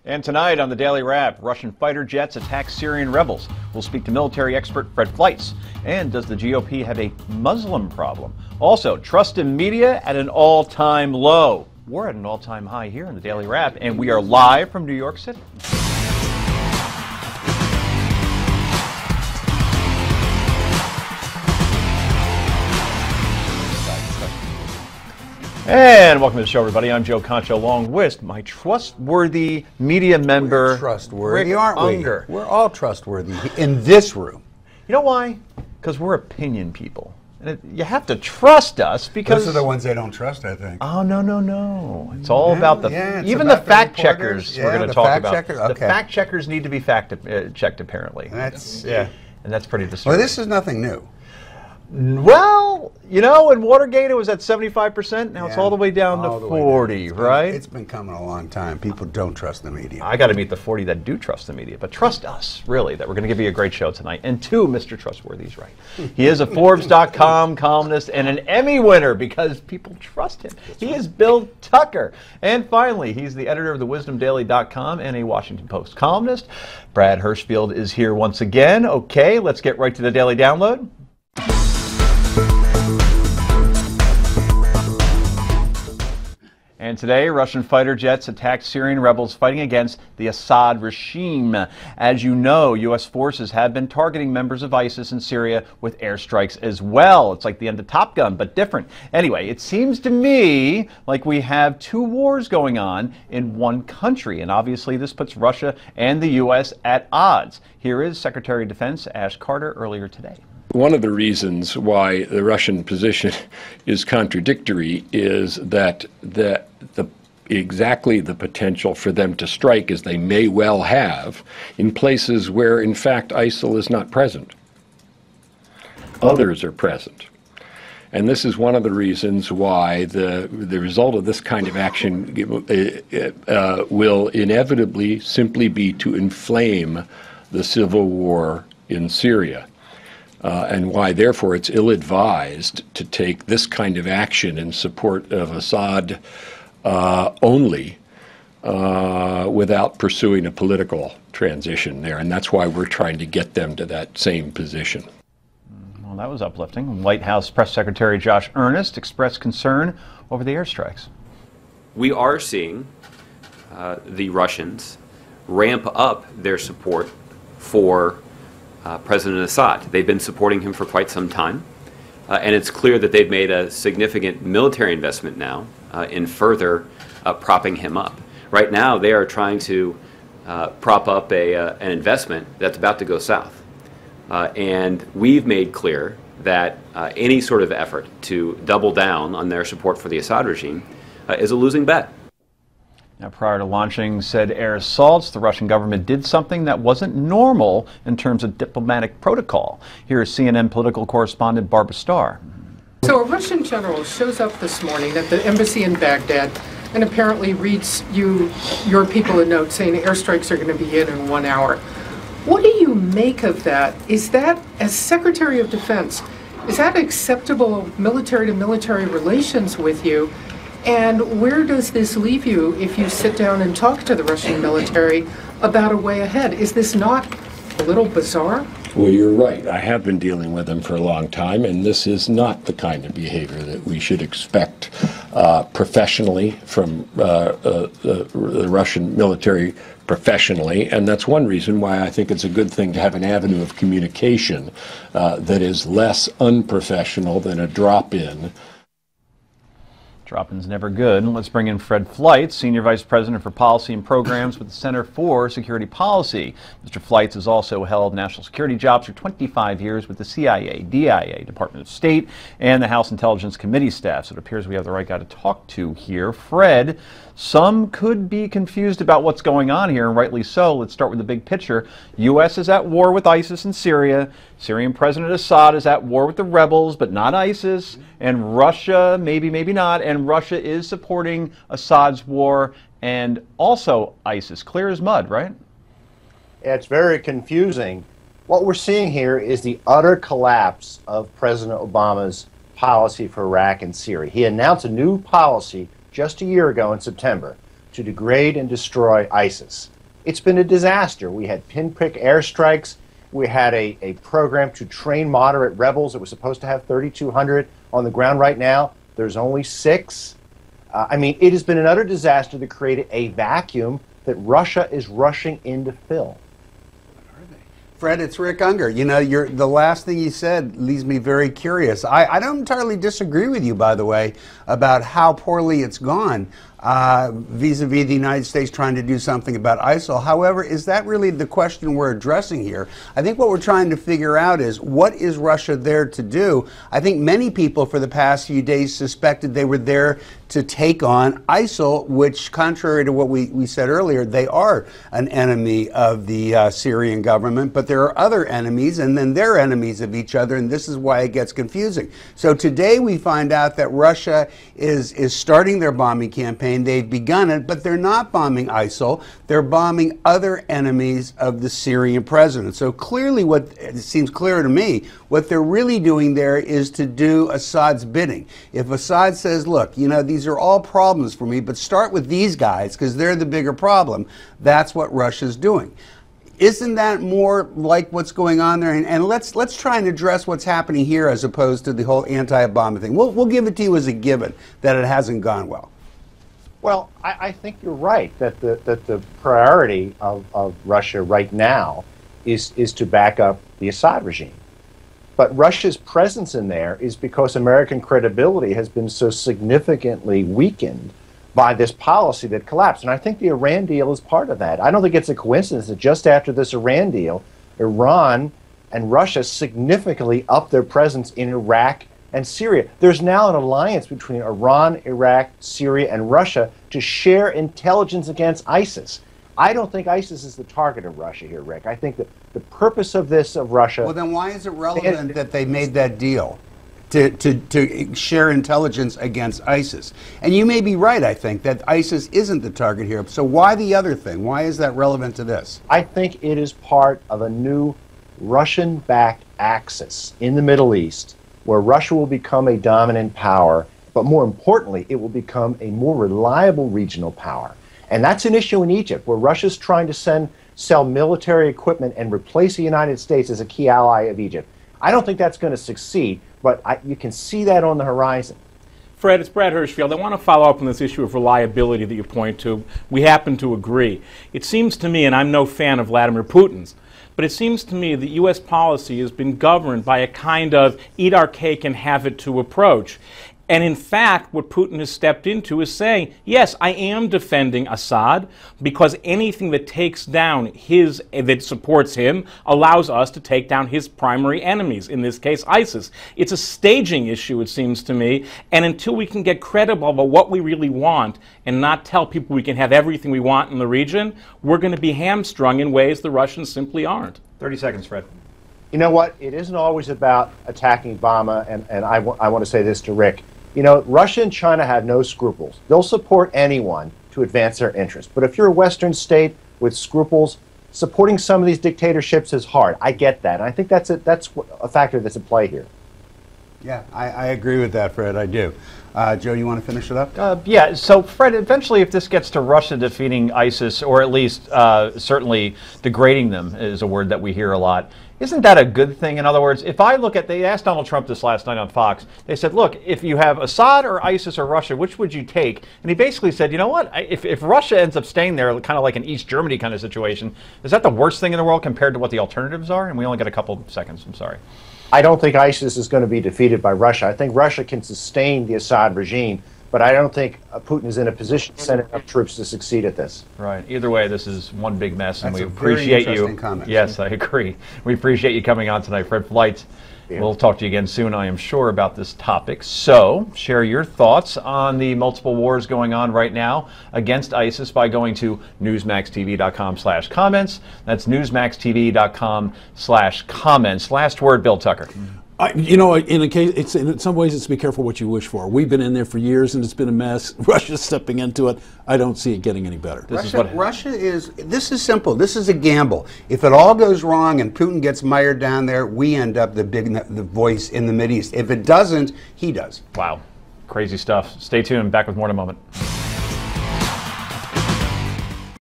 And tonight on the Daily Wrap, Russian fighter jets attack Syrian rebels. We'll speak to military expert Fred Fleitz. And does the GOP have a Muslim problem? Also, trust in media at an all-time low. We're at an all-time high here in the Daily Wrap, and we are live from New York City. And welcome to the show, everybody. I'm Joe Concho, along with my trustworthy media member, We're trustworthy, Rick aren't we? Unger. We're all trustworthy in this room. You know why? Because we're opinion people. And you have to trust us because... Those are the ones they don't trust, I think. Oh, no. It's all about the... even about the fact checkers we're going to talk about. Checkers? Okay. The fact checkers need to be checked, apparently. That's... And that's pretty disturbing. Well, this is nothing new. Well, you know, in Watergate it was at 75%. Now it's all the way down to 40, right? It's been coming a long time. People don't trust the media. I got to meet the 40 that do trust the media, but trust us, really, that we're going to give you a great show tonight. And two, Mr. Trustworthy's right. He is a Forbes.com columnist and an Emmy winner because people trust him. He is Bill Tucker. And finally, he's the editor of thewisdomdaily.com and a Washington Post columnist. Brad Hirschfield is here once again. Okay, let's get right to the Daily Download. And today, Russian fighter jets attacked Syrian rebels fighting against the Assad regime. As you know, U.S. forces have been targeting members of ISIS in Syria with airstrikes as well. It's like the end of Top Gun, but different. Anyway, it seems to me like we have two wars going on in one country, and obviously this puts Russia and the U.S. at odds. Here is Secretary of Defense Ash Carter earlier today. One of the reasons why the Russian position is contradictory is that exactly the potential for them to strike, as they may well have, in places where, in fact, ISIL is not present. Others are present. And this is one of the reasons why the result of this kind of action will inevitably simply be to inflame the civil war in Syria. And why, therefore, it's ill-advised to take this kind of action in support of Assad only without pursuing a political transition there. And that's why we're trying to get them to that same position. Well, that was uplifting. White House Press Secretary Josh Earnest expressed concern over the airstrikes. We are seeing the Russians ramp up their support for President Assad. They've been supporting him for quite some time, and it's clear that they've made a significant military investment now in further propping him up. Right now, they are trying to prop up an investment that's about to go south. And we've made clear that any sort of effort to double down on their support for the Assad regime is a losing bet. Now, prior to launching said air assaults, the Russian government did something that wasn't normal in terms of diplomatic protocol. Here is CNN political correspondent Barbara Starr. So a Russian general shows up this morning at the embassy in Baghdad and apparently reads your people a note saying airstrikes are going to begin in 1 hour. What do you make of that? Is that, as Secretary of Defense, is that acceptable military-to-military relations with you? And where does this leave you if you sit down and talk to the Russian military about a way ahead? Is this not a little bizarre? Well, you're right. I have been dealing with them for a long time, and this is not the kind of behavior that we should expect professionally from the Russian military professionally, and that's one reason why I think it's a good thing to have an avenue of communication that is less unprofessional than a drop-in. Drop-in's never good. Let's bring in Fred Fleitz, Senior Vice President for Policy and Programs with the Center for Security Policy. Mr. Fleitz has also held national security jobs for 25 years with the CIA, DIA, Department of State, and the House Intelligence Committee staff. So it appears we have the right guy to talk to here. Fred, some could be confused about what's going on here, and rightly so. Let's start with the big picture. U.S. is at war with ISIS in Syria. Syrian President Assad is at war with the rebels, but not ISIS. And Russia, maybe not, and Russia is supporting Assad's war and also ISIS. Clear as mud, right? It's very confusing. What we're seeing here is the utter collapse of President Obama's policy for Iraq and Syria. He announced a new policy just a year ago in September to degrade and destroy ISIS. it's been a disaster. We had pinprick airstrikes. We had a program to train moderate rebels. It was supposed to have 3,200 on the ground right now. There's only 6. I mean, it has been an utter disaster that created a vacuum that Russia is rushing in to fill. Fred, it's Rick Unger. You know, the last thing you said leaves me very curious. I don't entirely disagree with you, by the way, about how poorly it's gone vis-a-vis the United States trying to do something about ISIL. However, is that really the question we're addressing here? I think what we're trying to figure out is, what is Russia there to do? I think many people for the past few days suspected they were there to take on ISIL, which, contrary to what we said earlier, they are an enemy of the Syrian government, but there are other enemies, and then they're enemies of each other, and this is why it gets confusing. So today we find out that Russia is starting their bombing campaign. They've begun it, but they're not bombing ISIL. They're bombing other enemies of the Syrian president. So clearly, what it seems clear to me, what they're really doing there is to do Assad's bidding. If Assad says, look, you know, these are all problems for me, but start with these guys because they're the bigger problem, that's what Russia's doing. Isn't that more like what's going on there? And let's try and address what's happening here as opposed to the whole anti-Obama thing. We'll give it to you as a given that it hasn't gone well. Well, I think you're right that the priority of Russia right now is to back up the Assad regime. But Russia's presence in there is because American credibility has been so significantly weakened by this policy that collapsed. And I think the Iran deal is part of that. I don't think it's a coincidence that just after this Iran deal, Iran and Russia significantly upped their presence in Iraq and Syria. There's now an alliance between Iran, Iraq, Syria, and Russia to share intelligence against ISIS. I don't think ISIS is the target of Russia here, Rick. I think that the purpose of this, of Russia... Well, then why is it relevant that they made that deal? To share intelligence against ISIS. And you may be right, I think, that ISIS isn't the target here. So why the other thing? Why is that relevant to this? I think it is part of a new Russian-backed axis in the Middle East where Russia will become a dominant power, but more importantly, it will become a more reliable regional power. And that's an issue in Egypt, where Russia's trying to sell military equipment and replace the United States as a key ally of Egypt. I don't think that's going to succeed, but you can see that on the horizon. Fred, it's Brad Hirschfield. I want to follow up on this issue of reliability that you point to. We happen to agree. It seems to me, and I'm no fan of Vladimir Putin's, but it seems to me that U.S. policy has been governed by a kind of eat our cake and have it to approach. And in fact, what Putin has stepped into is saying, yes, I am defending Assad because anything that takes down that supports him allows us to take down his primary enemies, in this case, ISIS. It's a staging issue, it seems to me, and until we can get credible about what we really want and not tell people we can have everything we want in the region, we're going to be hamstrung in ways the Russians simply aren't. 30 seconds, Fred. You know what? It isn't always about attacking Obama, and I want to say this to Rick. You know, Russia and China have no scruples. They'll support anyone to advance their interests. But if you're a Western state with scruples, supporting some of these dictatorships is hard. I get that. And I think that's a factor that's at play here. Yeah, I agree with that, Fred. I do. Joe, you want to finish it up? Yeah, so Fred, eventually if this gets to Russia defeating ISIS, or at least certainly degrading them is a word that we hear a lot, isn't that a good thing? In other words, if I look at, they asked Donald Trump this last night on Fox, they said, look, if you have Assad or ISIS or Russia, which would you take? And he basically said, you know what, if Russia ends up staying there, kind of like an East Germany kind of situation, is that the worst thing in the world compared to what the alternatives are? And we only got a couple seconds, I'm sorry. I don't think ISIS is going to be defeated by Russia. I think Russia can sustain the Assad regime, but I don't think Putin is in a position to send enough troops to succeed at this. Right. Either way, this is one big mess, and That's we a very appreciate you. interesting comment. Yes, I agree. We appreciate you coming on tonight, Fred Fleitz. Yeah. We'll talk to you again soon, I am sure, about this topic. So, share your thoughts on the multiple wars going on right now against ISIS by going to newsmaxtv.com/comments. That's newsmaxtv.com/comments. Last word, Bill Tucker. You know, in some ways, it's be careful what you wish for. We've been in there for years, and it's been a mess. Russia's stepping into it. I don't see it getting any better. Russia is, this is simple. This is a gamble. If it all goes wrong and Putin gets mired down there, we end up the voice in the Mideast. If it doesn't, he does. Wow. Crazy stuff. Stay tuned. Back with more in a moment.